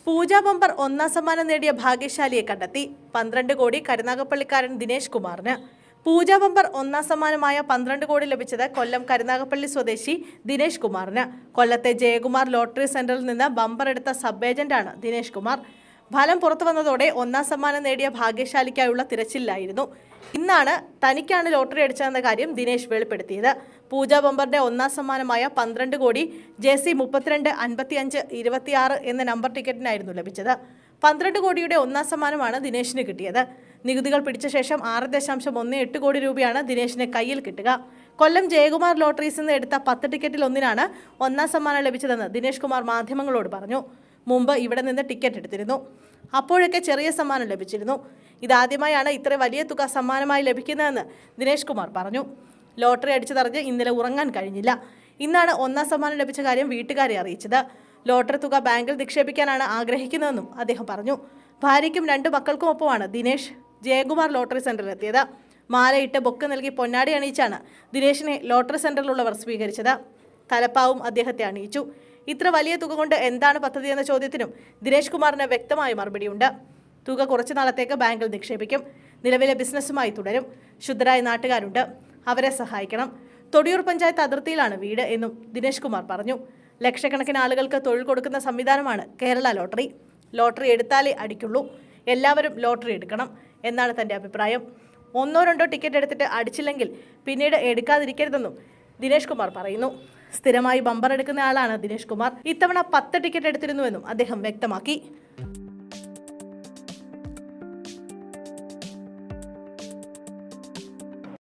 പൂജാ bumper ഒന്നാം സമ്മാനം നേടിയ ഭാഗ്യശാലിയെ കണ്ടെത്തി. 12 കോടി കരുനാഗപ്പള്ളിക്കാരൻ ദിനേശ് കുമാറിന്. പൂജാ ബമ്പർ ഒന്നാം സമ്മാനമായ 12 കോടി ലഭിച്ചത് കൊല്ലം കരുനാഗപ്പള്ളി സ്വദേശി ദിനേശ് കുമാറിന്. കൊല്ലത്തെ ജയകുമാർ ലോട്ടറി സെന്ററിൽ നിന്ന് ബമ്പർ എടുത്ത സബ് ഏജന്റാണ് ദിനേശ് കുമാർ. ഫലം പുറത്തു വന്നതോടെ ഒന്നാം സമ്മാനം നേടിയ ഭാഗ്യശാലിക്കായുള്ള തിരച്ചിലായിരുന്നു. ഇന്നാണ് തനിക്കാണ് ലോട്ടറി അടിച്ചതെന്ന കാര്യം ദിനേശ് വെളിപ്പെടുത്തിയത്. പൂജാ ബമ്പറിന്റെ ഒന്നാം സമ്മാനമായ 12 കോടി JC 32 55 26 എന്ന നമ്പർ ടിക്കറ്റിനായിരുന്നു ലഭിച്ചത്. 12 കോടിയുടെ ഒന്നാം സമ്മാനമാണ് ദിനേശിന് കിട്ടിയത്. നികുതികൾ പിടിച്ച ശേഷം 6.18 കോടി രൂപയാണ് ദിനേശിന് കയ്യിൽ കിട്ടുക. കൊല്ലം ജയകുമാർ ലോട്ടറീസിൽ നിന്ന് എടുത്ത 10 ടിക്കറ്റിൽ ഒന്നിനാണ് ഒന്നാം സമ്മാനം ലഭിച്ചതെന്ന് ദിനേശ് കുമാർ മാധ്യമങ്ങളോട് പറഞ്ഞു. മുമ്പ് ഇവിടെ നിന്ന് ടിക്കറ്റ് എടുത്തിരുന്നു. അപ്പോഴൊക്കെ ചെറിയ സമ്മാനം ലഭിച്ചിരുന്നു. ഇതാദ്യമായാണ് ഇത്ര വലിയ തുക സമ്മാനമായി ലഭിക്കുന്നതെന്ന് ദിനേശ് കുമാർ പറഞ്ഞു. ലോട്ടറി അടിച്ചതറിഞ്ഞ് ഇന്നലെ ഉറങ്ങാൻ കഴിഞ്ഞില്ല. ഇന്നാണ് ഒന്നാം സമ്മാനം ലഭിച്ച കാര്യം വീട്ടുകാരെ അറിയിച്ചത്. ലോട്ടറി തുക ബാങ്കിൽ നിക്ഷേപിക്കാനാണ് ആഗ്രഹിക്കുന്നതെന്നും അദ്ദേഹം പറഞ്ഞു. ഭാര്യയ്ക്കും 2 മക്കൾക്കുമൊപ്പമാണ് ദിനേശ് ജയകുമാർ ലോട്ടറി സെന്ററിലെത്തിയത്. മാലയിട്ട് ബൊക്കെ നൽകി പൊന്നാടി അണിയിച്ചാണ് ദിനേശിനെ ലോട്ടറി സെന്ററിലുള്ളവർ സ്വീകരിച്ചത്. തലപ്പാവും അദ്ദേഹത്തെ അണിയിച്ചു. ഇത്ര വലിയ തുക കൊണ്ട് എന്താണ് പദ്ധതി എന്ന ചോദ്യത്തിനും ദിനേശ് കുമാറിന് വ്യക്തമായ മറുപടിയുണ്ട്. തുക കുറച്ചു നാളത്തേക്ക് ബാങ്കിൽ നിക്ഷേപിക്കും. നിലവിലെ ബിസിനസ്സുമായി തുടരും. ശുദ്ധരായ നാട്ടുകാരുണ്ട്, അവരെ സഹായിക്കണം. തൊടിയൂർ പഞ്ചായത്ത് അതിർത്തിയിലാണ് വീട് എന്നും ദിനേശ് കുമാർ പറഞ്ഞു. ലക്ഷക്കണക്കിന് ആളുകൾക്ക് തൊഴിൽ കൊടുക്കുന്ന സംവിധാനമാണ് കേരള ലോട്ടറി. ലോട്ടറി എടുത്താലേ അടിക്കുള്ളൂ. എല്ലാവരും ലോട്ടറി എടുക്കണം എന്നാണ് തൻ്റെ അഭിപ്രായം. 1-2 ടിക്കറ്റ് എടുത്തിട്ട് അടിച്ചില്ലെങ്കിൽ പിന്നീട് എടുക്കാതിരിക്കരുതെന്നും ദിനേശ് കുമാർ പറയുന്നു. സ്ഥിരമായി ബമ്പർ എടുക്കുന്ന ആളാണ് ദിനേശ് കുമാർ. ഇത്തവണ 10 ടിക്കറ്റ് എടുത്തിരുന്നുവെന്നും അദ്ദേഹം വ്യക്തമാക്കി.